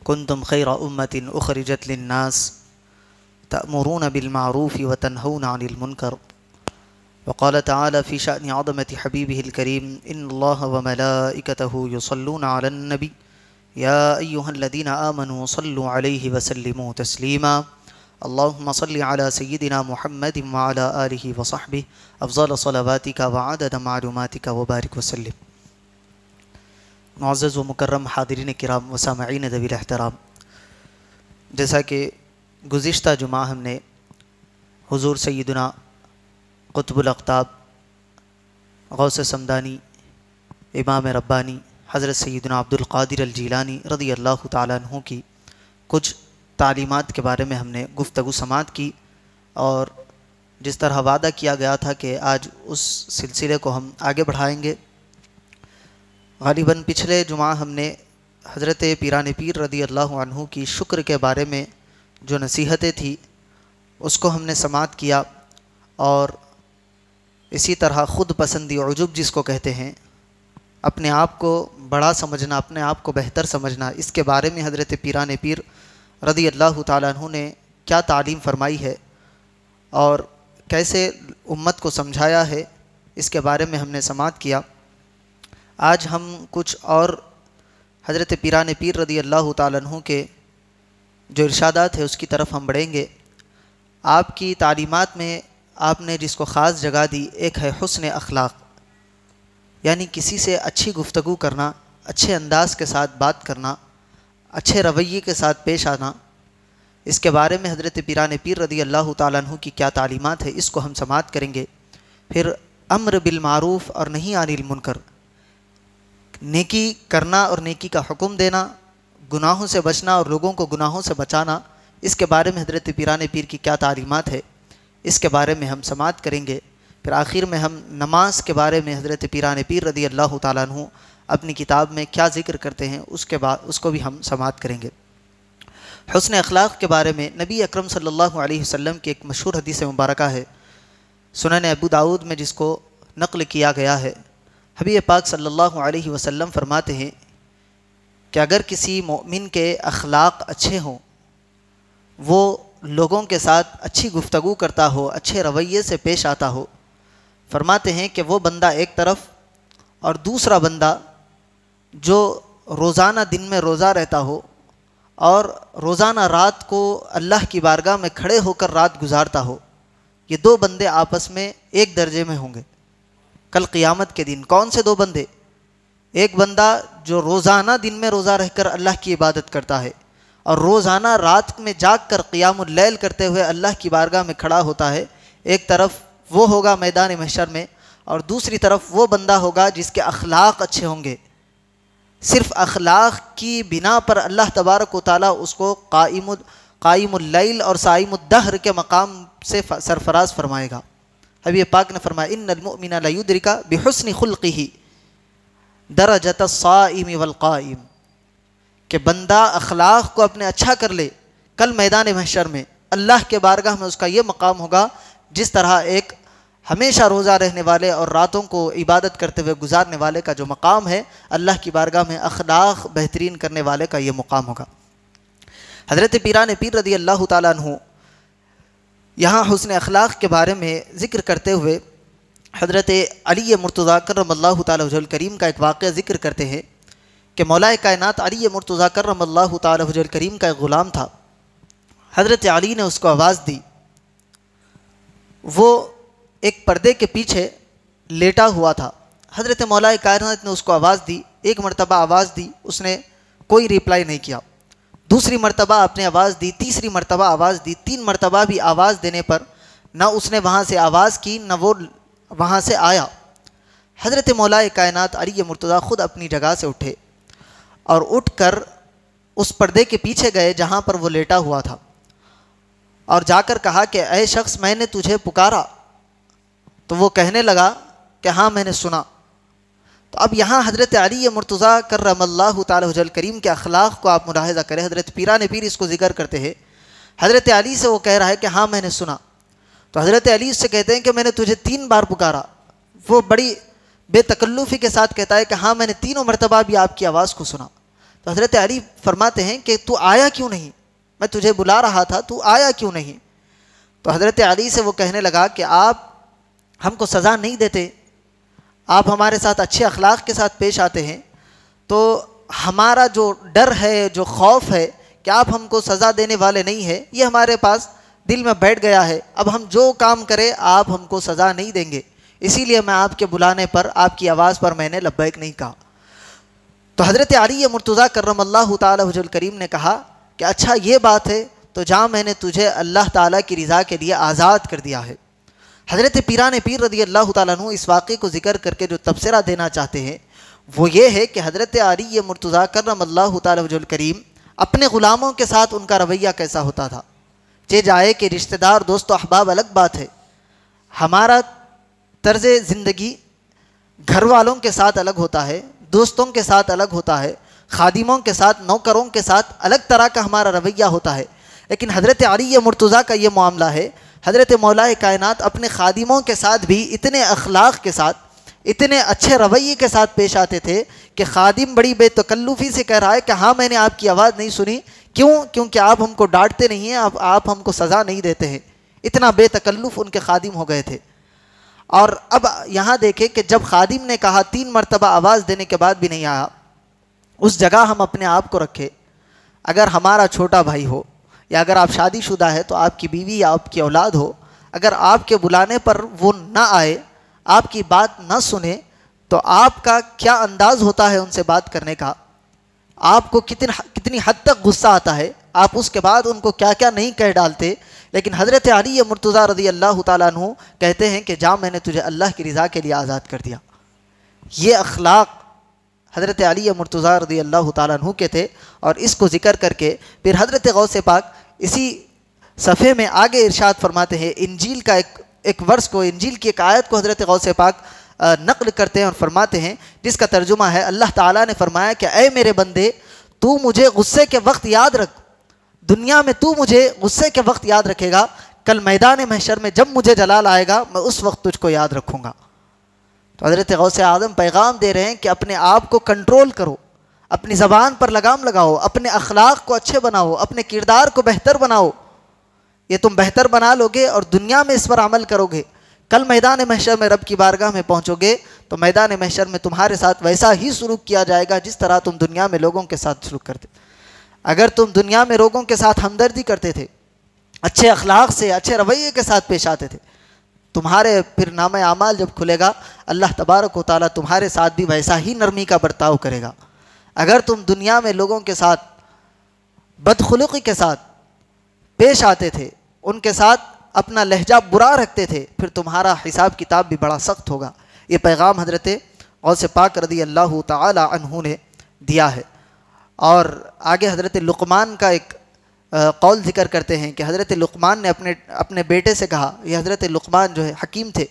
کنتم خیر امت اخرجت للناس تأمرون بالمعروف وتنهون عن المنکر وقال تعالى في شأن عظمة حبيبه الكريم إن الله وملائكته يصلون على النبي يا أيها الذين آمنوا صلوا عليه وسلموا تسليما اللهم صل على سيدنا محمد وعلى آله وصحبه أفضل صلواتك وعدد معلوماتك وبارك وسلم. معزز و مکرم حاضرین کرام و سامعین ذوی الاحترام، جیسا کہ گزشتہ جمعہ ہم نے حضور سیدنا قطب الاقطاب غوث سمدانی امام ربانی حضرت سیدنا عبد القادر الجیلانی رضی اللہ تعالیٰ عنہ کی کچھ تعلیمات کے بارے میں ہم نے گفتگو سماعت کی، اور جس طرح وعدہ کیا گیا تھا کہ آج اس سلسلے کو ہم آگے بڑھائیں گے۔ غالباً پچھلے جمعہ ہم نے حضرت پیران پیر رضی اللہ عنہ کی شکر کے بارے میں جو نصیحتیں تھی اس کو ہم نے سماعت کیا، اور اسی طرح خود پسندی عجب جس کو کہتے ہیں، اپنے آپ کو بڑا سمجھنا، اپنے آپ کو بہتر سمجھنا، اس کے بارے میں حضرت پیران پیر رضی اللہ تعالیٰ عنہ نے کیا تعلیم فرمائی ہے اور کیسے امت کو سمجھایا ہے، اس کے بارے میں ہم نے سماعت کیا۔ آج ہم کچھ اور حضرت پیران پیر رضی اللہ تعالیٰ عنہ کے جو ارشادات ہیں اس کی طرف ہم بڑھیں گے۔ آپ کی تعلیمات میں آپ نے جس کو خاص جگہ دی، ایک ہے حسن اخلاق، یعنی کسی سے اچھی گفتگو کرنا، اچھے انداز کے ساتھ بات کرنا، اچھے رویے کے ساتھ پیش آنا۔ اس کے بارے میں حضرت پیران پیر رضی اللہ تعالیٰ عنہ کی کیا تعلیمات ہے اس کو ہم سماعت کریں گے۔ پھر امر بالمعروف اور نہی عن المنکر، نیکی کرنا اور نیکی کا حکم دینا، گناہوں سے بچنا اور لوگوں کو گناہوں سے بچانا، اس کے بارے میں حضرت پیران پیر کی کیا تعلیمات ہے اس کے بارے میں ہم سماعت کریں گے۔ پھر آخر میں ہم نماز کے بارے میں حضرت پیران پیر رضی اللہ تعالیٰ عنہ اپنی کتاب میں کیا ذکر کرتے ہیں اس کو بھی ہم سماعت کریں گے۔ حسن اخلاق کے بارے میں نبی اکرم صلی اللہ علیہ وسلم کی ایک مشہور حدیث مبارکہ ہے، سنن ابو داؤد میں جس کو نقل کیا گیا ہے۔ حبیب پاک صلی اللہ علیہ وسلم فرماتے ہیں کہ اگر کسی مومن کے اخلاق اچھے ہوں، وہ لوگوں کے ساتھ اچھی گفتگو کرتا ہو، اچھے رویے سے پیش آتا ہو، فرماتے ہیں کہ وہ بندہ ایک طرف، اور دوسرا بندہ جو روزانہ دن میں روزہ رہتا ہو اور روزانہ رات کو اللہ کی بارگاہ میں کھڑے ہو کر رات گزارتا ہو، یہ دو بندے آپس میں ایک درجے میں ہوں گے کل قیامت کے دن۔ کون سے دو بندے؟ ایک بندہ جو روزانہ دن میں روزہ رہ کر اللہ کی عبادت کرتا ہے اور روزانہ رات میں جاگ کر قیام اللیل کرتے ہوئے اللہ کی بارگاہ میں کھڑا ہوتا ہے، ایک طرف وہ ہوگا میدان محشر میں، اور دوسری طرف وہ بندہ ہوگا جس کے اخلاق اچھے ہوں گے۔ صرف اخلاق کی بنا پر اللہ تبارک و تعالیٰ اس کو قائم اللیل اور صائم الدہر کے مقام سے سرفراز فرمائے گا۔ حبیب پاک نے فرمایا ان المؤمن لیدرک بحسن خلقہ درجۃ الصائم والقائم، کہ بندہ اخلاق کو اپنے اچھا کر لے، کل میدان محشر میں اللہ کے بارگاہ میں اس کا یہ مقام ہوگا جس طرح ایک ہمیشہ روزہ رہنے والے اور راتوں کو عبادت کرتے ہوئے گزارنے والے کا جو مقام ہے، اللہ کی بارگاہ میں اخلاق بہترین کرنے والے کا یہ مقام ہوگا۔ حضرت پیران پیر رضی اللہ تعالیٰ عنہ یہاں حسن اخلاق کے بارے میں ذکر کرتے ہوئے حضرت علی مرتضیٰ کرم اللہ تعالیٰ وجہ الکریم کا ایک واقعہ ذکر کرتے ہیں کہ مولا کائنات علی مرتضیٰ کرم اللہ تعالیٰ وجہ الکریم کا ایک غلام تھا۔ حضرت علی نے اس کو آواز دی، وہ ایک پردے کے پیچھے لیٹا ہوا تھا۔ حضرت مولا کائنات نے اس کو آواز دی، ایک مرتبہ آواز دی، اس نے کوئی ریپلائی نہیں کیا، دوسری مرتبہ آپ نے آواز دی، تیسری مرتبہ آواز دی، 3 مرتبہ بھی آواز دینے پر نہ اس نے وہاں سے آواز کی نہ وہ وہاں سے آیا۔ حضرت مولا کائنات علی مرتضیٰ خود اپنی جگہ سے اٹھے اور اٹھ کر اس پردے کے پیچھے گئے جہاں پر وہ لیٹا ہوا تھا، اور جا کر کہا کہ اے شخص میں نے تجھے پکارا، تو وہ کہنے لگا کہ ہاں میں نے سنا۔ تو اب یہاں حضرت علی مرتضیٰ کرم اللہ تعالی وجہ الکریم کے اخلاق کو آپ ملاحظہ کریں۔ حضرت پیران پیر اس کو ذکر کرتے ہیں، حضرت علی سے وہ کہہ رہا ہے کہ ہاں میں نے سنا، تو حضرت علی اس سے کہتے ہیں کہ میں نے تجھے 3 بار پکارا، وہ بڑی بے تکلفی کے ساتھ کہتا ہے کہ ہاں میں نے تینوں مرتبہ بھی آپ کی آواز کو سنا. تو حضرت علی فرماتے ہیں کہ تو آیا کیوں نہیں؟ میں تجھے بلا رہا تھا, تو آیا کیوں نہیں؟ تو حضرت علی سے وہ کہنے لگا کہ آپ ہم کو سزا نہیں دیتے, آپ ہمارے ساتھ اچھے اخلاق کے ساتھ پیش آتے ہیں, تو ہمارا جو ڈر ہے, جو خوف ہے کہ آپ ہم کو سزا دینے والے نہیں ہیں, یہ ہمارے پاس دل میں بیٹھ گیا ہے. اب ہم جو کام کریں آپ ہم کو سزا نہیں دیں گے, اسی لیے میں آپ کے بلانے پر, آپ کی آواز پر میں نے لبیک نہیں کہا. تو حضرت علی مرتضیٰ کرم اللہ تعالی وجہ الکریم نے کہا کہ اچھا یہ بات ہے, تو جہاں میں نے تجھے اللہ تعالیٰ کی رضا کے لیے آزاد کر دیا ہے. حضرت پیران پیر رضی اللہ تعالیٰ عنہ اس واقعے کو ذکر کر کے جو تبصرہ دینا چاہتے ہیں وہ یہ ہے کہ حضرت علی مرتضیٰ کرم اللہ تعالی وجہ الکریم اپنے غلاموں کے ساتھ ان کا رویہ کیسا ہوتا تھا. چہ جائے کہ رشتہ دار دوست و احباب الگ بات ہے, ہمارا طرز زندگی گھر والوں کے ساتھ الگ ہوتا ہے, دوستوں کے ساتھ الگ ہوتا ہے, خادموں کے ساتھ, نوکروں کے ساتھ الگ طرح کا ہمارا رویہ ہوتا ہے. لیکن حضرت علی مرتضیٰ کا یہ معاملہ ہے, حضرت مولا کائنات اپنے خادموں کے ساتھ بھی اتنے اخلاق کے ساتھ, اتنے اچھے رویے کے ساتھ پیش آتے تھے کہ خادم بڑی بے تکلفی سے کہہ رہا ہے کہ ہاں میں نے آپ کی آواز نہیں سنی. کیوں؟ کیونکہ آپ ہم کو ڈانٹتے نہیں ہیں, آپ ہم کو سزا نہیں دیتے ہیں. اتنا بے تکلف ان کے خادم ہو گئے تھے. اور اب یہاں دیکھیں کہ جب خادم نے کہا 3 مرتبہ آواز دینے کے بعد بھی نہیں آیا, اس جگہ ہم اپنے آپ کو رکھے. اگر ہمارا چھوٹا بھائی ہو, یا اگر آپ شادی شدہ ہے تو آپ کی بیوی یا آپ کی اولاد ہو, اگر آپ کے بلانے پر وہ نہ آئے, آپ کی بات نہ سنے, تو آپ کا کیا انداز ہوتا ہے ان سے بات کرنے کا, آپ کو کتنی حد تک غصہ آتا ہے, آپ اس کے بعد ان کو کیا کیا نہیں کہہ ڈالتے. لیکن حضرت علی مرتضیٰ رضی اللہ تعالیٰ عنہ کہتے ہیں کہ جا میں نے تجھے اللہ کی رضا کے لیے آزاد کر دیا. یہ اخلاق حضرت علی مرتضیٰ رضی اللہ تعالیٰ عنہ کے تھے. اور اس کو ذکر کر کے پھر حضرت غوث پاک اسی صفحے میں آگے ارشاد فرماتے ہیں, انجیل کا ایک ورس کو, انجیل کی ایک آیت کو حضرت غوث پاک نقل کرتے ہیں اور فرماتے ہیں, جس کا ترجمہ ہے اللہ تعالیٰ نے فرمایا کہ اے میرے بندے, تو مجھے غصے کے وقت یاد رکھ, دنیا میں تو مجھے غصے کے وقت یاد رکھے گا, کل میدان محشر میں جب مجھے جلال آئے گا میں اس وقت تجھ کو یاد رکھوں گا. تو حضرت غوث اعظم پیغام دے رہے ہیں کہ اپنے آپ کو کنٹرول کرو, اپنی زبان پر لگام لگاؤ, اپنے اخلاق کو اچھے بناؤ, اپنے کردار کو بہتر بناؤ. یہ تم بہتر بنا لو گے اور دنیا میں اس پر عمل کرو گے, کل میدان محشر میں رب کی بارگاہ میں پہنچو گے تو میدان محشر میں تمہارے ساتھ ویسا ہی سلوک کیا جائے گا جس طرح تم دنیا میں لوگوں کے ساتھ سلوک کرتے. اگر تم دنیا میں لوگوں کے ساتھ ہمدردی کرتے تھے, اچھے اخلاق سے, اچھے رویے کے ساتھ پیش آتے تھے, تمہارے پھر نامہ اعمال جب کھلے گا اللہ تبارک و تعالیٰ تمہارے ساتھ بھی ویسا ہی نرمی کا برتاؤ کرے گا. اگر تم دنیا میں لوگوں کے ساتھ بدخلقی کے ساتھ پیش آتے تھے, ان کے ساتھ اپنا لہجہ برا رکھتے تھے, پھر تمہارا حساب کتاب بھی بڑا سخت ہوگا. یہ پیغام حضرت غوث پاک رضی اللہ تعالی عنہ نے دیا ہے. اور آگے حضرت لقمان کا ایک قول ذکر کرتے ہیں کہ حضرت لقمان نے اپنے بیٹے سے کہا, یہ حضرت لقمان جو ہے حکیم تھے,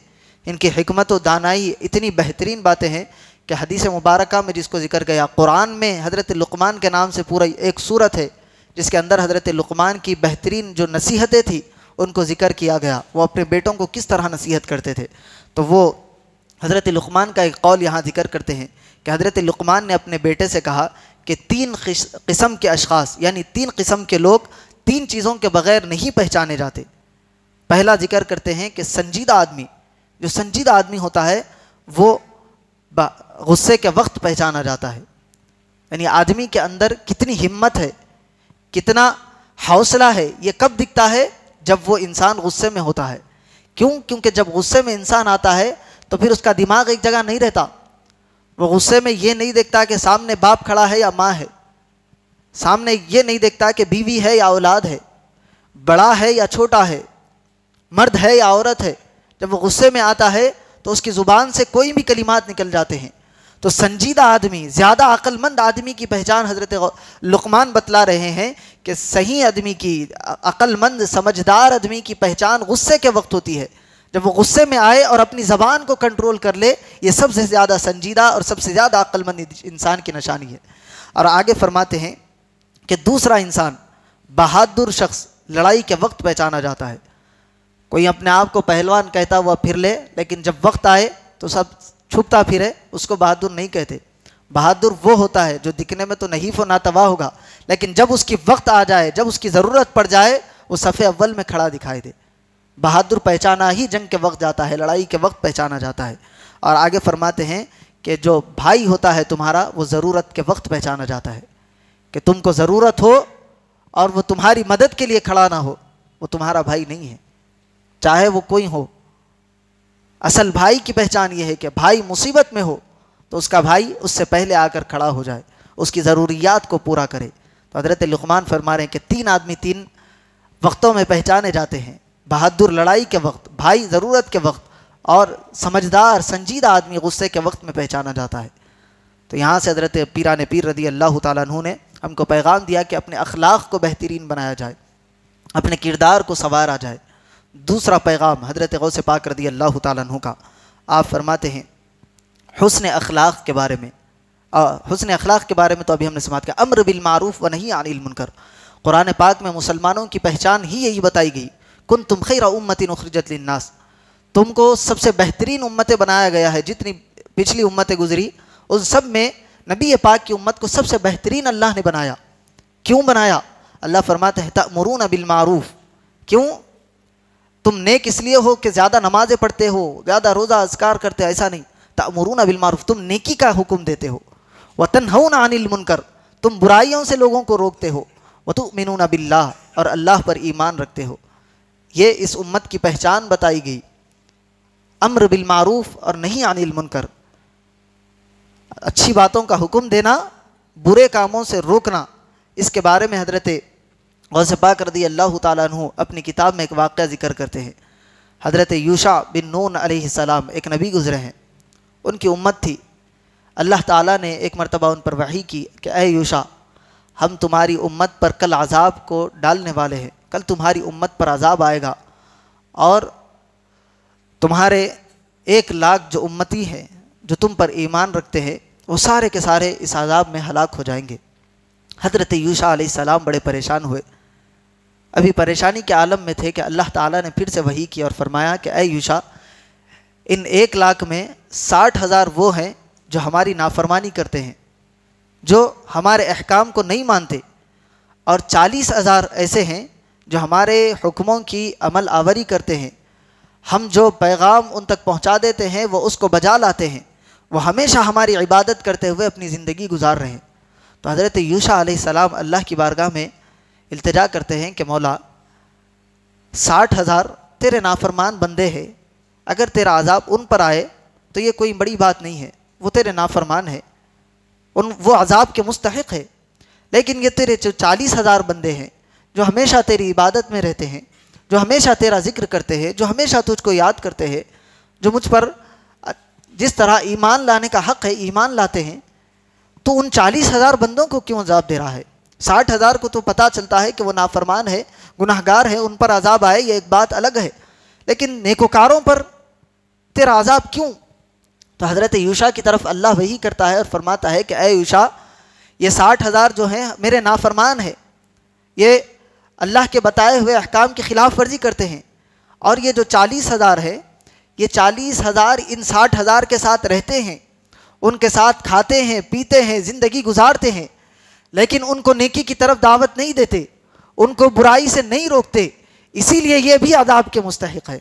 ان کی حکمت و دانائی اتنی بہترین باتیں ہیں کہ حدیث مبارکہ میں جس کو ذکر گیا, قرآن میں حضرت لقمان کے نام سے پورا ایک سورت ہے جس کے اندر حضرت لقمان کی بہترین جو نصیحتیں تھیں ان کو ذکر کیا گیا, وہ اپنے بیٹوں کو کس طرح نصیحت کرتے تھے. تو وہ حضرت لقمان کا ایک قول یہاں ذکر کرتے ہیں کہ حضرت لقمان نے اپنے بیٹے سے کہا کہ 3 قسم کے اشخاص, یعنی 3 قسم کے لوگ 3 چیزوں کے بغیر نہیں پہچانے جاتے. پہلا ذکر کرتے ہیں کہ سنجیدہ آدمی, جو سنجیدہ آدمی ہوتا ہے وہ غصے کے وقت پہچانا جاتا ہے. یعنی آدمی کے اندر کتنی ہمت ہے, کتنا حوصلہ ہے, یہ کب دکھتا ہے؟ جب وہ انسان غصے میں ہوتا ہے. کیوں؟ کیونکہ جب غصے میں انسان آتا ہے تو پھر اس کا دماغ ایک جگہ نہیں رہتا. وہ غصے میں یہ نہیں دیکھتا کہ سامنے باپ کھڑا ہے یا ماں ہے, سامنے یہ نہیں دیکھتا کہ بیوی ہے یا اولاد ہے, بڑا ہے یا چھوٹا ہے, مرد ہے یا عورت ہے. جب وہ غصے میں آتا ہے تو اس کی زبان سے کوئی بھی کلمات نکل جاتے ہیں. تو سنجیدہ آدمی, زیادہ عقل مند آدمی کی پہچان حضرت لقمان بتلا رہے ہیں کہ صحیح آدمی کی, عقل مند سمجھدار آدمی کی پہچان غصے کے وقت ہوتی ہے. جب وہ غصے میں آئے اور اپنی زبان کو کنٹرول کر لے, یہ سب سے زیادہ سنجیدہ اور سب سے زیادہ عقل مند انسان کی نشانی ہے. اور آگے فرماتے ہیں کہ دوسرا انسان, بہادر شخص, لڑائی کے وقت پہچانا جاتا ہے. کوئی اپنے آپ کو پہلوان کہتا ہوا پھر لے, لیکن جب وقت آئے تو سب چھپتا پھرے اس کو بہادر نہیں کہتے. بہادر وہ ہوتا ہے جو دکھنے میں تو نحیف و ناتواں ہوگا لیکن جب اس کی وقت آ جائے, جب اس کی ضرورت پڑ جائے, وہ صف اول میں کھڑا دکھائی دے. بہادر پہچانا ہی جنگ کے وقت جاتا ہے, لڑائی کے وقت پہچانا جاتا ہے. اور آگے فرماتے ہیں کہ جو بھائی ہوتا ہے تمہارا وہ ضرورت کے وقت پہچانا جاتا ہے, کہ تم کو ضرورت ہو اور وہ تمہاری مدد کے لیے کھڑا نہ ہو, وہ تمہارا بھائی نہیں ہے, چاہے وہ کوئی ہو. اصل بھائی کی پہچان یہ ہے کہ بھائی مصیبت میں ہو تو اس کا بھائی اس سے پہلے آ کر کھڑا ہو جائے, اس کی ضروریات کو پورا کرے. تو حضرت لقمان فرما رہے ہیں کہ 3 آدمی 3 وقتوں میں پہچانے جاتے ہیں. بہادر لڑائی کے وقت, بھائی ضرورت کے وقت, اور سمجھدار سنجیدہ آدمی غصے کے وقت میں پہچانا جاتا ہے. تو یہاں سے حضرت پیران پیر رضی اللہ تعالیٰ عنہ نے ہم کو پیغام دیا کہ اپنے اخلاق کو بہترین بنایا جائے, اپنے کردار کو سنوارا جائے. دوسرا پیغام حضرت غوث پاک رضی اللہ تعالیٰ عنہ کا, آپ فرماتے ہیں حسن اخلاق کے بارے میں. حسن اخلاق کے بارے میں تو ابھی ہم نے سماعت کیا, امر بالمعروف و نہی عن المنکر. قرآن پاک میں مسلمانوں کی پہچان ہی یہی بتائی گئی, کنتم خیر امۃ اخرجت للناس, تم کو سب سے بہترین امتیں بنایا گیا ہے. جتنی پچھلی امتیں گزری ان سب میں نبی پاک کی امت کو سب سے بہترین اللہ نے بنایا. کیوں بنایا؟ اللہ فرماتے ہیں تأمرون بالمعروف. کیوں؟ تم نیک اس لیے ہو کہ زیادہ نمازیں پڑھتے ہو, زیادہ روزہ اذکار کرتے ہو, ایسا نہیں. تأمرون بالمعروف, تم نیکی کا حکم دیتے ہو. وتنہون عن المنکر, تم برائیوں سے لوگوں کو روکتے ہو. وتؤمنون باللہ, اور اللہ پر ایمان رکھتے ہو. یہ اس امت کی پہچان بتائی گئی, امر بالمعروف اور نہیں عن المنکر. اچھی باتوں کا حکم دینا, برے کاموں سے روکنا. اس کے بارے میں حضرت غوث پاک رضی اللہ تعالیٰ عنہ اپنی کتاب میں ایک واقعہ ذکر کرتے ہیں. حضرت یوشع بن نون علیہ السلام ایک نبی گزرے ہیں, ان کی امت تھی. اللہ تعالیٰ نے ایک مرتبہ ان پر وحی کی کہ اے یوشع, ہم تمہاری امت پر کل عذاب کو ڈالنے والے ہیں. کل تمہاری امت پر عذاب آئے گا اور تمہارے 1 لاکھ جو امتی ہیں جو تم پر ایمان رکھتے ہیں وہ سارے کے سارے اس عذاب میں ہلاک ہو جائیں گے. حضرت یوشع علیہ السلام بڑے پریشان ہوئے, ابھی پریشانی کے عالم میں تھے کہ اللہ تعالیٰ نے پھر سے وحی کی اور فرمایا کہ اے یوشع, ان 1 لاکھ میں 60,000 وہ ہیں جو ہماری نافرمانی کرتے ہیں, جو ہمارے احکام کو نہیں مانتے, اور 40,000 ایسے ہیں جو ہمارے حکموں کی عمل آوری کرتے ہیں. ہم جو پیغام ان تک پہنچا دیتے ہیں وہ اس کو بجا لاتے ہیں, وہ ہمیشہ ہماری عبادت کرتے ہوئے اپنی زندگی گزار رہے ہیں. تو حضرت یوشع علیہ السلام اللہ کی بارگاہ میں التجا کرتے ہیں کہ مولا, 60,000 تیرے نافرمان بندے ہیں, اگر تیرا عذاب ان پر آئے تو یہ کوئی بڑی بات نہیں ہے, وہ تیرے نافرمان ہے, وہ عذاب کے مستحق ہے. لیکن یہ تیرے جو 40,000 بندے ہیں جو ہمیشہ تیری عبادت میں رہتے ہیں, جو ہمیشہ تیرا ذکر کرتے ہیں, جو ہمیشہ تجھ کو یاد کرتے ہیں, جو مجھ پر جس طرح ایمان لانے کا حق ہے ایمان لاتے ہیں, تو ان 40,000 بندوں کو کیوں عذاب دے رہا ہے؟ 60,000 کو تو پتہ چلتا ہے کہ وہ نافرمان ہے, گناہگار ہے, ان پر عذاب آئے یہ ایک بات الگ ہے, لیکن نیکوکاروں پر تیرا عذاب کیوں؟ تو حضرت یوشع کی طرف اللہ وحی کرتا ہے اور فرماتا ہے کہ اے یوشع, یہ 60,000 جو ہیں میرے نافرمان ہیں, یہ اللہ کے بتائے ہوئے احکام کی خلاف ورزی کرتے ہیں, اور یہ جو 40,000 ہے یہ 40,000 ان 60,000 کے ساتھ رہتے ہیں, ان کے ساتھ کھاتے ہیں, پیتے ہیں, زندگی گزارتے ہیں, لیکن ان کو نیکی کی طرف دعوت نہیں دیتے, ان کو برائی سے نہیں روکتے, اسی لیے یہ بھی عذاب کے مستحق ہے.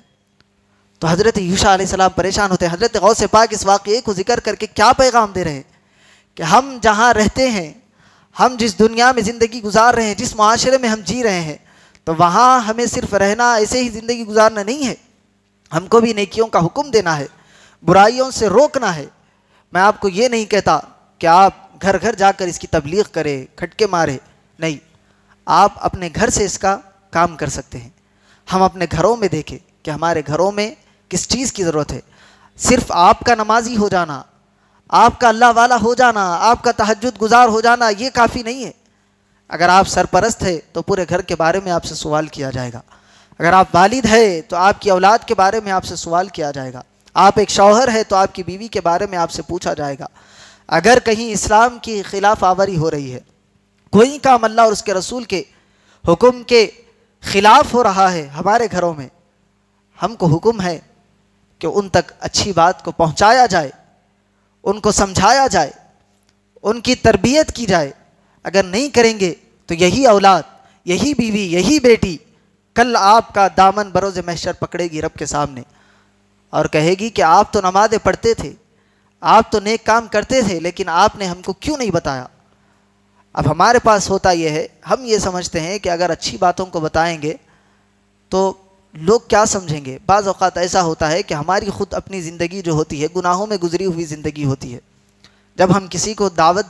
تو حضرت یوشع علیہ السلام پریشان ہوتے ہیں. حضرت غوث پاک اس واقعے کو ذکر کر کے کیا پیغام دے رہے ہیں کہ ہم جہاں رہتے ہیں, ہم جس دنیا میں زندگی گزار رہے ہیں, جس معاشرے میں ہم جی رہے ہیں, تو وہاں ہمیں صرف رہنا, ایسے ہی زندگی گزارنا نہیں ہے, ہم کو بھی نیکیوں کا حکم دینا ہے, برائیوں سے روکنا ہے. میں آپ کو یہ نہیں کہتا کہ آپ گھر گھر جا کر اس کی تبلیغ کرے, کھٹکے مارے, نہیں, آپ اپنے گھر سے اس کا کام کر سکتے ہیں. ہم اپنے گھروں میں دیکھیں کہ ہمارے گھروں میں کس چیز کی ضرورت ہے. صرف آپ کا نمازی ہو جانا, آپ کا اللہ والا ہو جانا, آپ کا تہجد گزار ہو جانا یہ کافی نہیں ہے. اگر آپ سرپرست ہے تو پورے گھر کے بارے میں آپ سے سوال کیا جائے گا. اگر آپ والد ہے تو آپ کی اولاد کے بارے میں آپ سے سوال کیا جائے گا. آپ ایک شوہر ہے تو آپ کی بیوی کے بارے میں آپ سے پوچھا جائے گا. اگر کہیں اسلام کی خلاف آوری ہو رہی ہے, کوئی کام اللہ اور اس کے رسول کے حکم کے خلاف ہو رہا ہے ہمارے گھروں میں, ہم کو حکم ہے کہ کہ ان تک اچھی بات کو پہنچایا جائے، ان کو سمجھایا جائے، ان کی تربیت کی جائے۔ اگر نہیں کریں گے تو یہی اولاد، یہی بیوی، یہی بیٹی کل آپ کا دامن بروز محشر پکڑے گی رب کے سامنے اور کہے گی کہ آپ تو نمازیں پڑھتے تھے، آپ تو نیک کام کرتے تھے، لیکن آپ نے ہم کو کیوں نہیں بتایا۔ اب ہمارے پاس ہوتا یہ ہے، ہم یہ سمجھتے ہیں کہ اگر اچھی باتوں کو بتائیں گے تو لوگ کیا سمجھیں گے۔ بعض اوقات ایسا ہوتا ہے کہ ہماری خود اپنی زندگی جو ہوتی ہے گناہوں میں گزری ہوئی زندگی ہوتی ہے۔ جب ہم کسی کو دعوت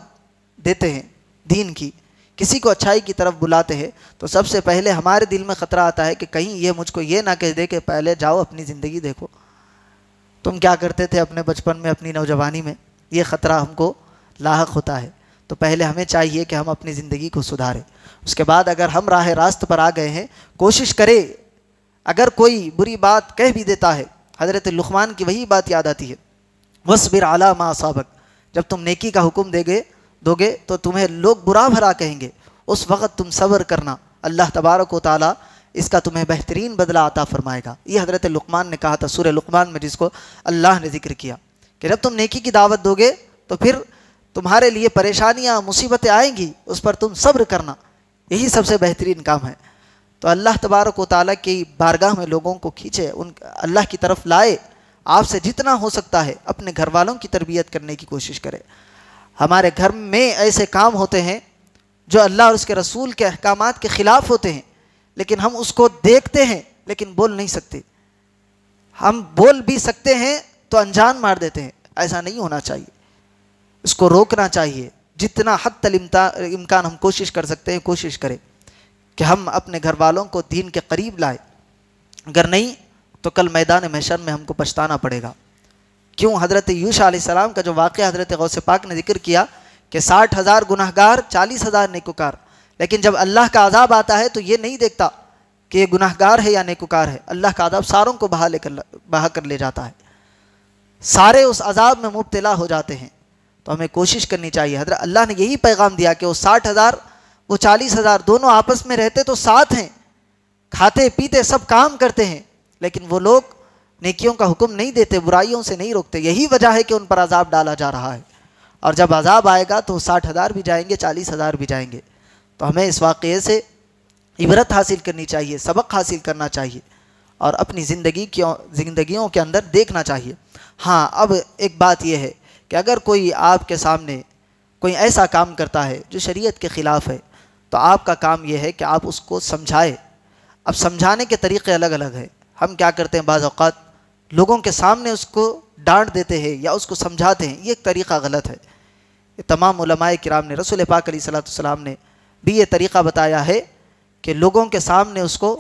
دیتے ہیں دین کی، کسی کو اچھائی کی طرف بلاتے ہیں، تو سب سے پہلے ہمارے دل میں خطرہ آتا ہے کہ کہیں یہ مجھ کو یہ نہ کہہ دے کہ پہلے جاؤ اپنی زندگی دیکھو، تم کیا کرتے تھے اپنے بچپن میں، اپنی نوجوانی میں۔ یہ خطرہ ہم کو لاحق ہوتا ہے۔ تو پہلے ہمیں چاہیے کہ ہم اپنی زندگی کو سدھاریں۔ اس کے بعد اگر ہم راہ راست پر آ گئے ہیں، کوشش کرے، اگر کوئی بری بات کہہ بھی دیتا ہے، حضرت لقمان کی وہی بات یاد آتی ہے، وَاصْبِرْ عَلَىٰ مَا أَصَابَكَ۔ جب تم نیکی کا حکم دو گے تو تمہیں لوگ برا بھلا کہیں گے، اس وقت تم صبر کرنا، اللہ تبارک و تعالیٰ اس کا تمہیں بہترین بدلہ عطا فرمائے گا۔ یہ حضرت لقمان نے کہا تھا سورہ لقمان میں، جس کو اللہ نے ذکر کیا کہ جب تم نیکی کی دعوت دو گے تو پھر تمہارے لیے پریشانیاں، مصیبتیں آئیں گی، اس پر تم صبر کرنا، یہی سب سے بہترین کام ہے۔ تو اللہ تبارک و تعالیٰ کی بارگاہ میں لوگوں کو کھینچے، اللہ کی طرف لائے۔ آپ سے جتنا ہو سکتا ہے اپنے گھر والوں کی تربیت کرنے کی کوشش کرے۔ ہمارے گھر میں ایسے کام ہوتے ہیں جو اللہ اور اس کے رسول کے احکامات کے خلاف ہوتے ہیں، لیکن ہم اس کو دیکھتے ہیں لیکن بول نہیں سکتے۔ ہم بول بھی سکتے ہیں تو انجان مار دیتے ہیں۔ ایسا نہیں ہونا چاہیے، اس کو روکنا چاہیے۔ جتنا حد امکان ہم کوشش کر سکتے ہیں کوشش کریں کہ ہم اپنے گھر والوں کو دین کے قریب لائیں، اگر نہیں تو کل میدان محشر میں ہم کو پچھتانا پڑے گا۔ کیوں؟ حضرت یوشع علیہ السلام کا جو واقعہ حضرت غوث پاک نے ذکر کیا کہ 60,000 گناہگار، 40,000 نیکوکار، لیکن جب اللہ کا عذاب آتا ہے تو یہ نہیں دیکھتا کہ یہ گناہگار ہے یا نیکوکار ہے، اللہ کا عذاب ساروں کو بہا کر لے جاتا ہے، سارے اس عذاب میں مبتلا ہو جاتے ہیں۔ تو ہمیں کوشش کرنی چاہیے۔ حضرت اللہ نے یہی پیغام دیا کہ وہ 60,000 وہ 40,000 دونوں آپس میں رہتے تو ساتھ ہیں، کھاتے پیتے سب کام کرتے ہیں، لیکن وہ لوگ نیکیوں کا حکم نہیں دیتے، برائیوں سے نہیں روکتے۔ یہی وجہ ہے کہ ان پر عذاب ڈالا جا رہا ہے، اور جب عذاب آئے گا تو 60,000 بھی جائیں گے، 40,000 بھی جائیں گے۔ تو ہمیں اس واقعے سے عبرت حاصل کرنی چاہیے، سبق حاصل کرنا چاہیے، اور اپنی زندگیوں کے اندر دیکھنا چاہیے۔ ہاں، اب ایک بات یہ ہے کہ اگر کوئی آپ کے سامنے کوئی ایسا کام کرتا ہے جو شریعت کے خلاف ہے، تو آپ کا کام یہ ہے کہ آپ اس کو سمجھائے۔ اب سمجھانے کے طریقے الگ الگ ہیں۔ ہم کیا کرتے ہیں، بعض اوقات لوگوں کے سامنے اس کو ڈانٹ دیتے ہیں یا اس کو سمجھاتے ہیں، یہ ایک طریقہ غلط ہے۔ یہ تمام علماء کرام نے، رسول پاک علیہ الصلوۃ والسلام نے بھی یہ طریقہ بتایا ہے کہ لوگوں کے سامنے اس کو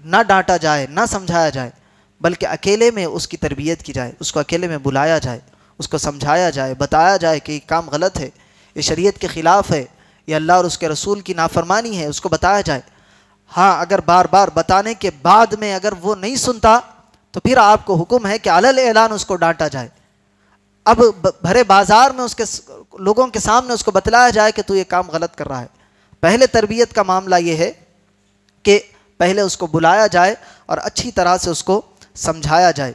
نہ ڈانٹا جائے، نہ سمجھایا جائے، بلکہ اکیلے میں اس کی تربیت کی جائے، اس کو اکیلے میں بلایا جائے، اس کو سمجھایا جائے، بتایا جائے کہ یہ کام غلط ہے، یہ شریعت کے خلاف ہے، یہ اللہ اور اس کے رسول کی نافرمانی ہے، اس کو بتایا جائے۔ ہاں، اگر بار بار بتانے کے بعد میں اگر وہ نہیں سنتا تو پھر آپ کو حکم ہے کہ علی اعلان اس کو ڈانٹا جائے۔ اب بھرے بازار میں اس کے لوگوں کے سامنے اس کو بتلایا جائے کہ تو یہ کام غلط کر رہا ہے۔ پہلے تربیت کا معاملہ یہ ہے کہ پہلے اس کو بلایا جائے اور اچھی طرح سے اس کو سمجھایا جائے۔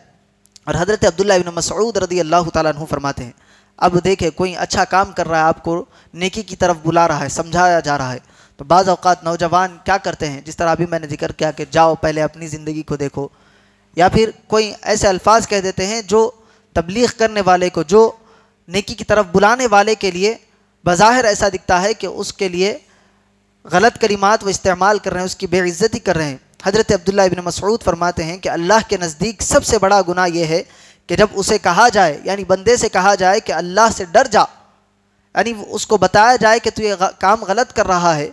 اور حضرت عبداللہ ابن مسعود رضی اللہ تعالیٰ عنہ فرماتے ہیں، اب دیکھیں کوئی اچھا کام کر رہا ہے، آپ کو نیکی کی طرف بلا رہا ہے، سمجھایا جا رہا ہے، تو بعض اوقات نوجوان کیا کرتے ہیں، جس طرح ابھی میں نے ذکر کیا کہ جاؤ پہلے اپنی زندگی کو دیکھو، یا پھر کوئی ایسے الفاظ کہہ دیتے ہیں جو تبلیغ کرنے والے کو، جو نیکی کی طرف بلانے والے کے لیے بظاہر ایسا دکھتا ہے کہ اس کے لیے غلط کلمات وہ استعمال کر رہے ہیں، اس کی بے عزتی کر رہے ہیں۔ حضرت عبداللہ ابن مسعود فرماتے ہیں کہ اللہ کے نزدیک سب سے بڑا گناہ یہ ہے کہ جب اسے کہا جائے، یعنی بندے سے کہا جائے کہ اللہ سے ڈر جا، یعنی اس کو بتایا جائے کہ تو یہ کام غلط کر رہا ہے،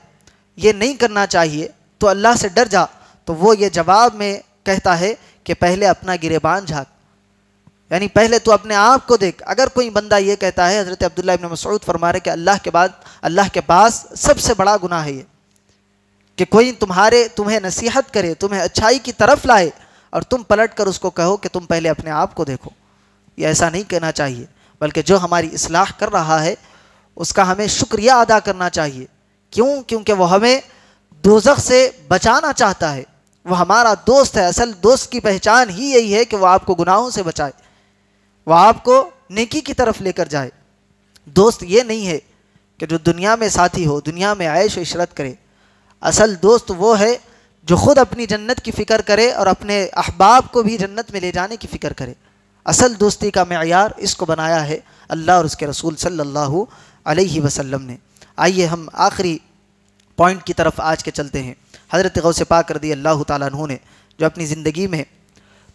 یہ نہیں کرنا چاہیے، تو اللہ سے ڈر جا، تو وہ یہ جواب میں کہتا ہے کہ پہلے اپنا گریبان جھانک، یعنی پہلے تو اپنے آپ کو دیکھ۔ اگر کوئی بندہ یہ کہتا ہے، حضرت عبداللہ ابن مسعود فرما رہے کہ اللہ کے پاس سب سے بڑا گناہ ہے یہ کہ کوئی تمہیں نصیحت کرے، تمہیں اچھائی کی طرف لائے، اور تم پلٹ کر اس کو کہو کہ تم پہلے اپنے آپ کو دیکھو۔ یہ ایسا نہیں کہنا چاہیے، بلکہ جو ہماری اصلاح کر رہا ہے اس کا ہمیں شکریہ ادا کرنا چاہیے۔ کیوں؟ کیونکہ وہ ہمیں دوزخ سے بچانا چاہتا ہے، وہ ہمارا دوست ہے۔ اصل دوست کی پہچان ہی یہی ہے کہ وہ آپ کو گناہوں سے بچائے، وہ آپ کو نیکی کی طرف لے کر جائے۔ دوست یہ نہیں ہے کہ جو دنیا میں ساتھی ہو، دنیا میں عیش و عشرت کرے۔ اصل دوست وہ ہے جو خود اپنی جنت کی فکر کرے اور اپنے احباب کو بھی جنت میں لے جانے کی فکر کرے۔ اصل دوستی کا معیار اس کو بنایا ہے اللہ اور اس کے رسول صلی اللہ علیہ وسلم نے۔ آئیے ہم آخری پوائنٹ کی طرف آج کے چلتے ہیں۔ حضرت غوث پاک رضی اللہ تعالیٰ عنہ نے جو اپنی زندگی میں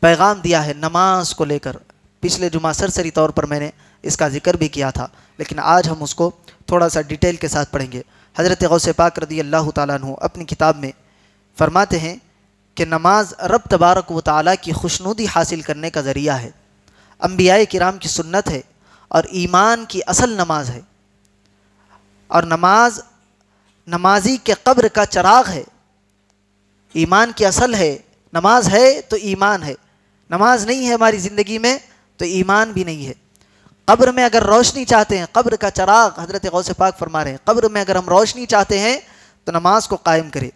پیغام دیا ہے نماز کو لے کر، پچھلے جمعہ سرسری طور پر میں نے اس کا ذکر بھی کیا تھا، لیکن آج ہم اس کو تھوڑا سا ڈیٹیل کے ساتھ پڑھیں گے۔ حضرت غوث پاک رضی اللہ تعالیٰ عنہ اپنی کتاب میں فرماتے ہیں کہ نماز رب تبارک و تعالیٰ کی خوشنودی حاصل کرنے کا ذریعہ ہے، انبیاء کرام کی سنت ہے اور ایمان کی اصل نماز ہے، اور نمازی کے قبر کا چراغ ہے۔ ایمان کی اصل ہے، نماز ہے تو ایمان ہے، نماز نہیں ہے ہماری زندگی میں تو ایمان بھی نہیں ہے۔ قبر میں اگر روشنی چاہتے ہیں، قبر کا چراغ حضرت غوث پاک فرما رہے ہیں، قبر میں اگر ہم روشنی چاہتے ہیں تو نماز کو قائم کرے۔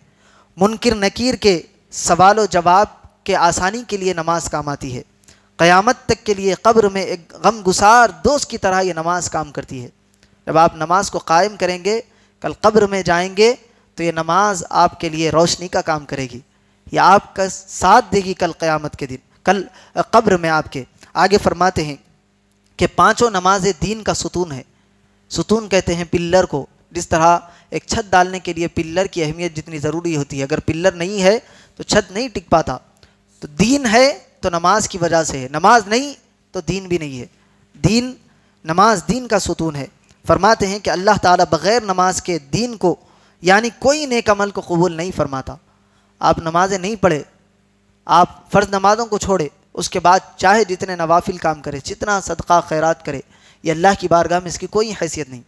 منکر نکیر کے سوال و جواب کے آسانی کے لیے نماز کام آتی ہے، قیامت تک کے لیے قبر میں ایک غم گسار دوست کی طرح یہ نماز کام کرتی ہے۔ جب آپ نماز کو قائم کریں گے، کل قبر میں جائیں گے تو یہ نماز آپ کے لیے روشنی کا کام کرے گی، یہ آپ کا ساتھ دے گی کل قیامت کے دن، کل قبر میں آپ کے۔ آگے فرماتے ہیں کہ پانچوں نمازیں دین کا ستون ہے۔ ستون کہتے ہیں پلر کو، جس طرح ایک چھت ڈالنے کے لیے پلر کی اہمیت جتنی ضروری ہوتی ہے، اگر پلر نہیں ہے تو چھت نہیں ٹک پاتا۔ تو دین ہے تو نماز کی وجہ سے ہے، نماز نہیں تو دین بھی نہیں ہے۔ نماز دین کا ستون ہے۔ فرماتے ہیں کہ اللہ تعالیٰ بغیر نماز کے دین کو یعنی کوئی نیک عمل کو قبول نہیں فرماتا۔ آپ نمازیں نہیں پڑھے، آپ فرض نمازوں کو چھوڑے، اس کے بعد چاہے جتنے نوافل کام کرے، جتنا صدقہ خیرات کرے، یہ اللہ کی بارگاہ میں اس کی کوئی حیثیت نہیں۔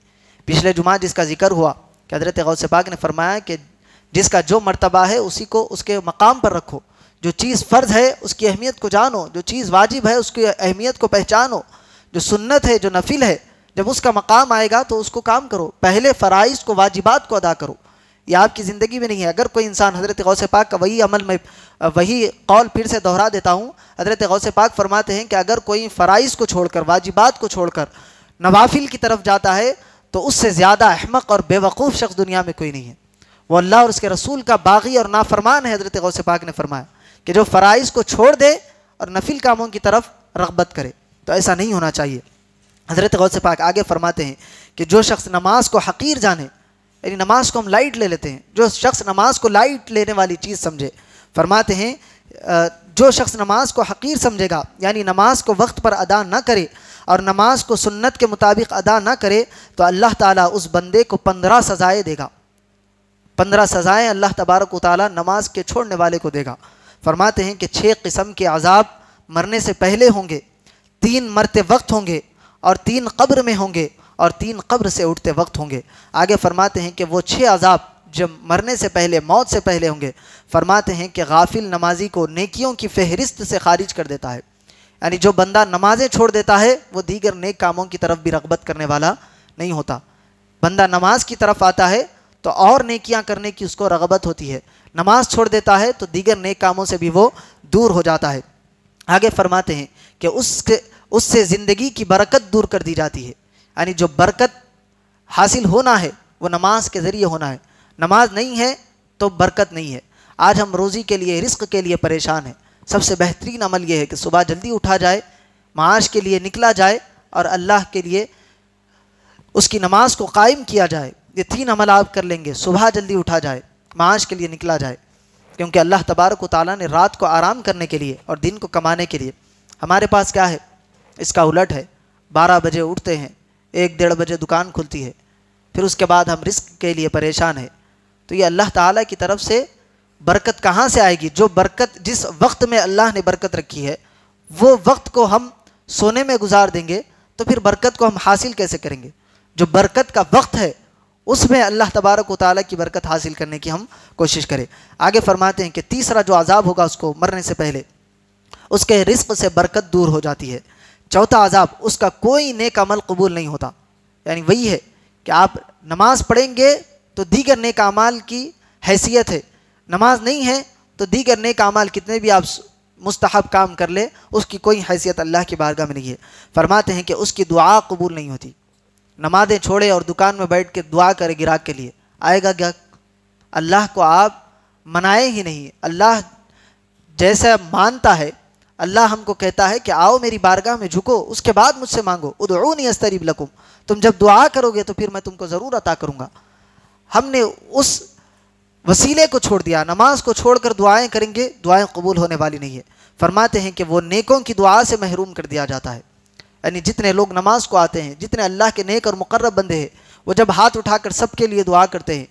پچھلے جمعہ جس کا ذکر ہوا کہ حضرت غوث پاک نے فرمایا کہ جس کا جو مرتبہ ہے اسی کو اس کے مقام پر رکھو، جو چیز فرض ہے اس کی اہمیت کو جانو، جو چیز واجب ہے اس کی اہمیت کو پہچانو، جو سنت ہے جو نفل ہے جب اس کا مقام آئے گا تو اس کو کام کرو، پہلے فرائض کو واجبات کو ادا کرو۔ یہ آپ کی زندگی میں نہیں ہے۔ اگر کوئی انسان حضرت غوث پاک کا وہی عمل میں وہی قول پھر سے دہرا دیتا ہوں، حضرت غوث پاک فرماتے ہیں کہ اگر کوئی فرائض کو چھوڑ کر، واجبات کو چھوڑ کر نوافل کی طرف جاتا ہے تو اس سے زیادہ احمق اور بے وقوف شخص دنیا میں کوئی نہیں ہے۔ وہ اللہ اور اس کے رسول کا باغی اور نافرمان ہے۔ حضرت غوث پاک نے فرمایا کہ جو فرائض کو چھوڑ دے اور نفل کاموں کی طرف رغبت کرے، تو ایسا نہیں ہونا چاہیے۔ حضرت غوث پاک آگے فرماتے ہیں کہ جو شخص نماز کو حقیر جانے، یعنی نماز کو ہم لائٹ لے لیتے ہیں، جو شخص نماز کو لائٹ لینے والی چیز سمجھے، فرماتے ہیں جو شخص نماز کو حقیر سمجھے گا، یعنی نماز کو وقت پر ادا نہ کرے اور نماز کو سنت کے مطابق ادا نہ کرے، تو اللہ تعالیٰ اس بندے کو 15 سزائیں دے گا۔ 15 سزائیں اللہ تبارک و تعالیٰ نماز کے چھوڑنے والے کو دے گا۔ فرماتے ہیں کہ 6 قسم کے عذاب مرنے سے پہلے ہوں گے، 3 مرتے وقت ہوں گے، اور 3 قبر میں ہوں گے، اور 3 قبر سے اٹھتے وقت ہوں گے۔ آگے فرماتے ہیں کہ وہ 6 عذاب جب مرنے سے پہلے، موت سے پہلے ہوں گے، فرماتے ہیں کہ غافل نمازی کو نیکیوں کی فہرست سے خارج کر دیتا ہے، یعنی جو بندہ نمازیں چھوڑ دیتا ہے وہ دیگر نیک کاموں کی طرف بھی رغبت کرنے والا نہیں ہوتا۔ بندہ نماز کی طرف آتا ہے تو اور نیکیاں کرنے کی اس کو رغبت ہوتی ہے، نماز چھوڑ دیتا ہے تو دیگر نیک کاموں سے بھی وہ دور ہو جاتا ہے۔ آگے فرماتے ہیں کہ اس سے زندگی کی برکت دور کر دی جاتی ہے، یعنی جو برکت حاصل ہونا ہے وہ نماز کے ذریعے ہونا ہے، نماز نہیں ہے تو برکت نہیں ہے۔ آج ہم روزی کے لیے، رزق کے لیے پریشان ہیں۔ سب سے بہترین عمل یہ ہے کہ صبح جلدی اٹھا جائے، معاش کے لیے نکلا جائے اور اللہ کے لیے اس کی نماز کو قائم کیا جائے۔ یہ 3 عمل آپ کر لیں گے، صبح جلدی اٹھا جائے، معاش کے لیے نکلا جائے، کیونکہ اللہ تبارک و تعالیٰ نے رات کو آرام کرنے کے لیے اور دن کو کمانے کے لیے، ہمارے پاس کیا ہے اس کا الٹ ہے۔ 12 بجے اٹھتے ہیں، 1-1:30 بجے دکان کھلتی ہے، پھر اس کے بعد ہم رزق کے لیے پریشان ہیں۔ تو یہ اللہ تعالیٰ کی طرف سے برکت کہاں سے آئے گی؟ جو برکت جس وقت میں اللہ نے برکت رکھی ہے وہ وقت کو ہم سونے میں گزار دیں گے تو پھر برکت کو ہم حاصل کیسے کریں گے؟ جو برکت کا وقت ہے اس میں اللہ تبارک و تعالیٰ کی برکت حاصل کرنے کی ہم کوشش کریں۔ آگے فرماتے ہیں کہ تیسرا جو عذاب ہوگا اس کو مرنے سے پہلے، اس کے رزق سے برکت دور ہو جاتی ہے۔ چوتھا عذاب، اس کا کوئی نیک عمل قبول نہیں ہوتا، یعنی وہی ہے کہ آپ نماز پڑھیں گے تو دیگر نیک اعمال کی حیثیت ہے، نماز نہیں ہے تو دیگر نیک اعمال کتنے بھی آپ مستحب کام کر لے اس کی کوئی حیثیت اللہ کی بارگاہ میں نہیں ہے۔ فرماتے ہیں کہ اس کی دعا قبول نہیں ہوتی۔ نمازیں چھوڑے اور دکان میں بیٹھ کے دعا کرے گراہک کے لیے، آئے گا کیا؟ اللہ کو آپ منائے ہی نہیں۔ اللہ جیسا مانتا ہے، اللہ ہم کو کہتا ہے کہ آؤ میری بارگاہ میں جھکو، اس کے بعد مجھ سے مانگو، ادعونی استجب لکم، تم جب دعا کرو گے تو پھر میں تم کو ضرور عطا کروں گا۔ ہم نے اس وسیلے کو چھوڑ دیا، نماز کو چھوڑ کر دعائیں کریں گے، دعائیں قبول ہونے والی نہیں ہے۔ فرماتے ہیں کہ وہ نیکوں کی دعا سے محروم کر دیا جاتا ہے۔ یعنی جتنے لوگ نماز کو آتے ہیں، جتنے اللہ کے نیک اور مقرب بندے ہیں، وہ جب ہاتھ اٹھا کر سب کے لیے دعا کرتے ہیں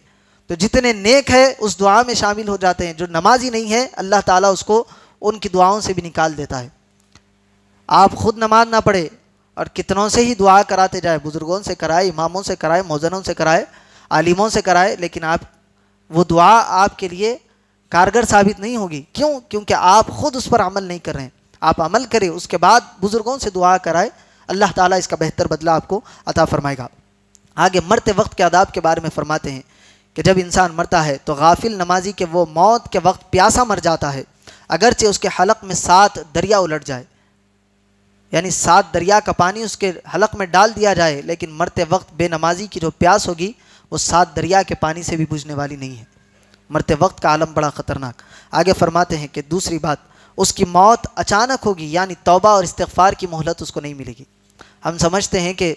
تو جتنے نیک ہے اس دعا میں شامل ہو جاتے ہیں۔ جو نمازی نہیں ہے اللہ تعالیٰ اس کو ان کی دعاؤں سے بھی نکال دیتا ہے۔ آپ خود نماز نہ پڑھے اور کتنوں سے ہی دعا کراتے جائے، بزرگوں سے کرائے، اماموں سے کرائے، مؤذنوں سے کرائے، عالموں سے کرائے، لیکن وہ دعا آپ کے لیے کارگر ثابت نہیں ہوگی۔ کیوں؟ کیونکہ آپ خود اس پر عمل نہیں کر رہے ہیں۔ آپ عمل کریں، اس کے بعد بزرگوں سے دعا کرائے، اللہ تعالیٰ اس کا بہتر بدلہ آپ کو عطا فرمائے گا۔ آگے مرتے وقت کے آداب کے بارے میں فرماتے ہیں کہ جب انسان مرتا ہے تو غافل نمازی کے وہ موت کے وقت پیاسا مر جاتا ہے، اگرچہ اس کے حلق میں 7 دریا الٹ جائے، یعنی 7 دریا کا پانی اس کے حلق میں ڈال دیا جائے، لیکن مرتے وقت بے نمازی کی جو پیاس ہوگی وہ 7 دریا کے پانی سے بھی بجھنے والی نہیں ہے۔ مرتے وقت کا عالم بڑا خطرناک۔ آگے فرماتے ہیں کہ دوسری بات، اس کی موت اچانک ہوگی، یعنی توبہ اور استغفار کی مہلت اس کو نہیں ملے گی۔ ہم سمجھتے ہیں کہ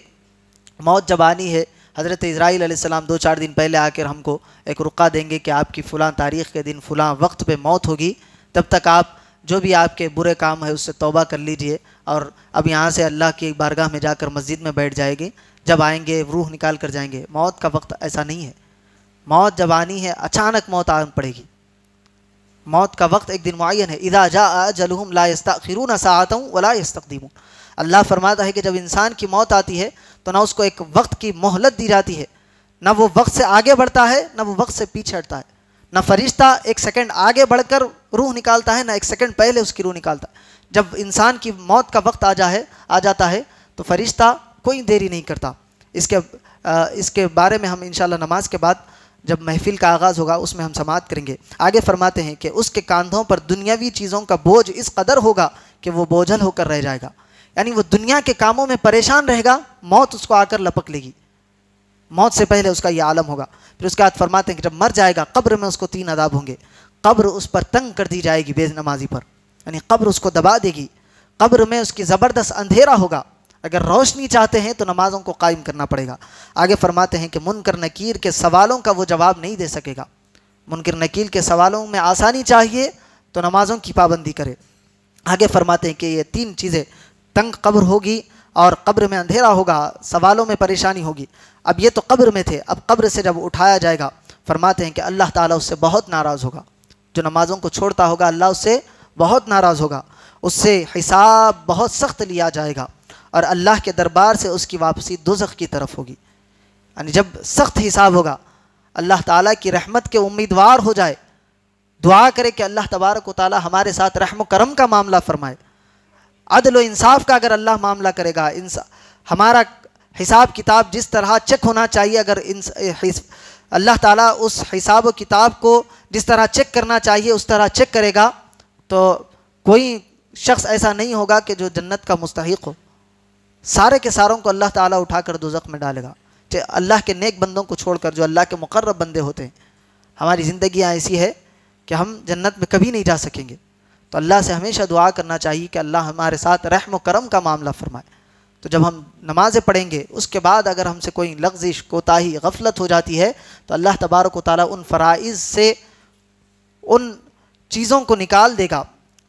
موت جب آنی ہے، حضرت اسرائیل علیہ السلام 2-4 دن پہلے آ کر ہم کو ایک رقعہ دیں گے کہ آپ کی فلاں تاریخ کے دن فلاں وقت پہ موت ہوگی، تب تک آپ جو بھی آپ کے برے کام ہے اس سے توبہ کر لیجئے، اور اب یہاں سے اللہ کی بارگاہ میں جا کر مسجد میں بیٹھ جائے گے، جب آئیں گے روح نکال کر جائیں گے۔ موت کا وقت ایسا نہیں ہے۔ موت جب آنی ہے اچانک موت آن پڑے گی۔ موت کا وقت ایک دن معین ہے۔ اذا جاء اجلهم لا يستأخرون ساعة ولا يستقدمون۔ اللہ فرماتا ہے کہ جب انسان کی موت آتی ہے تو نہ اس کو ایک وقت کی مہلت دی جاتی ہے، نہ وہ وقت سے آگے بڑھتا ہے نہ وہ وقت سے پیچھے ہٹتا ہے، نہ فرشتہ 1 سیکنڈ آگے بڑھ کر روح نکالتا ہے نہ 1 سیکنڈ پہلے اس کی روح نکالتا ہے۔ جب انسان کی موت کا وقت آ جاتا ہے تو فرشتہ کوئی دیری نہیں کرتا۔ اس کے بارے میں ہم انشاءاللہ نماز کے بعد جب محفل کا آغاز ہوگا اس میں ہم سماعت کریں گے۔ آگے فرماتے ہیں کہ اس کے کاندھوں پر دنیاوی چیزوں کا بوجھ اس قدر ہوگا کہ وہ بوجھل ہو کر رہ جائے گا، یعنی وہ دنیا کے کاموں میں پریشان رہے گا، موت اس کو آ کر لپک لے گی۔ موت سے پہلے اس کا یہ عالم ہوگا۔ پھر اس کے بعد فرماتے ہیں کہ جب مر جائے گا قبر میں اس کو 3 عذاب ہوں گے۔ قبر اس پر تنگ کر دی جائے گی بے نمازی پر، یعنی قبر اس کو دبا دے گی۔ قبر میں اس کی زبردست اندھیرا ہوگا، اگر روشنی چاہتے ہیں تو نمازوں کو قائم کرنا پڑے گا۔ آگے فرماتے ہیں کہ منکر نکیر کے سوالوں کا وہ جواب نہیں دے سکے گا۔ منکر نکیر کے سوالوں میں آسانی چاہیے تو نمازوں کی پابندی کرے۔ آگے فرماتے ہیں کہ یہ 3 چیزیں، تنگ قبر ہوگی اور قبر میں اندھیرا ہوگا، سوالوں میں پریشانی ہوگی۔ اب یہ تو قبر میں تھے، اب قبر سے جب اٹھایا جائے گا فرماتے ہیں کہ اللہ تعالیٰ اس سے بہت ناراض ہوگا۔ جو نمازوں کو چھوڑتا ہوگا اللہ اس سے بہت ناراض ہوگا، اس سے حساب بہت سخت لیا جائے گا، اور اللہ کے دربار سے اس کی واپسی دوزخ کی طرف ہوگی۔ یعنی جب سخت حساب ہوگا، اللہ تعالیٰ کی رحمت کے امیدوار ہو جائے، دعا کرے کہ اللہ تبارک و تعالیٰ ہمارے ساتھ رحم و کرم کا معاملہ فرمائے، عدل و انصاف کا اگر اللہ معاملہ کرے گا، ہمارا حساب کتاب جس طرح چیک ہونا چاہیے، اگر اللہ تعالیٰ اس حساب و کتاب کو جس طرح چیک کرنا چاہیے اس طرح چیک کرے گا تو کوئی شخص ایسا نہیں ہوگا کہ جو جنت کا مستحق ہو۔ سارے کے ساروں کو اللہ تعالیٰ اٹھا کر دوزخ میں ڈالے گا، اللہ کے نیک بندوں کو چھوڑ کر جو اللہ کے مقرب بندے ہوتے ہیں۔ ہماری زندگیاں ایسی ہے کہ ہم جنت میں کبھی نہیں جا سکیں گے، تو اللہ سے ہمیشہ دعا کرنا چاہیے کہ اللہ ہمارے ساتھ رحم و کرم کا معاملہ فرمائے۔ تو جب ہم نمازیں پڑھیں گے اس کے بعد اگر ہم سے کوئی لغزش، کوتاہی، غفلت ہو جاتی ہے تو اللہ تبارک و تعالیٰ ان فرائض سے ان چیزوں کو نکال دے گا،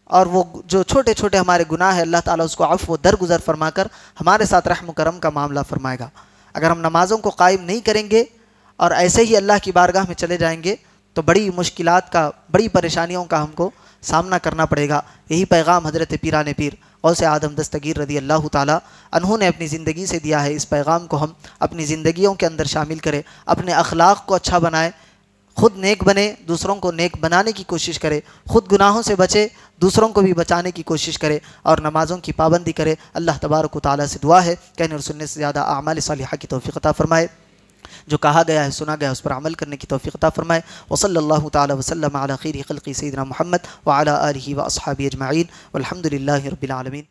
اور وہ جو چھوٹے چھوٹے ہمارے گناہ ہیں اللہ تعالیٰ اس کو عفو و درگزر فرما کر ہمارے ساتھ رحم و کرم کا معاملہ فرمائے گا۔ اگر ہم نمازوں کو قائم نہیں کریں گے اور ایسے ہی اللہ کی بارگاہ میں چلے جائیں گے تو بڑی مشکلات کا، بڑی پریشانیوں کا ہم کو سامنا کرنا پڑے گا۔ یہی پیغام حضرت پیران پیر غوث اعظم دستگیر رضی اللہ تعالیٰ عنہ نے اپنی زندگی سے دیا ہے۔ اس پیغام کو ہم اپنی زندگیوں کے اندر شامل کریں، اپنے اخلاق کو اچھا بنائیں، خود نیک بنے، دوسروں کو نیک بنانے کی کوشش کرے، خود گناہوں سے بچے، دوسروں کو بھی بچانے کی کوشش کرے، اور نمازوں کی پابندی کرے۔ اللہ تبارک و تعالیٰ سے دعا ہے کہ اور سننے سے زیادہ اعمال صالحہ کی توفیق عطا فرمائے۔ جو کہا گیا ہے سنا گیا ہے اس پر عمل کرنے کی توفیق عطا فرمائے۔ وصلی اللہ تعالی وسلم علی خیر خلق سیدنا محمد وعلی آلہ واصحابہ اجمعین والحمد للہ رب العالمین۔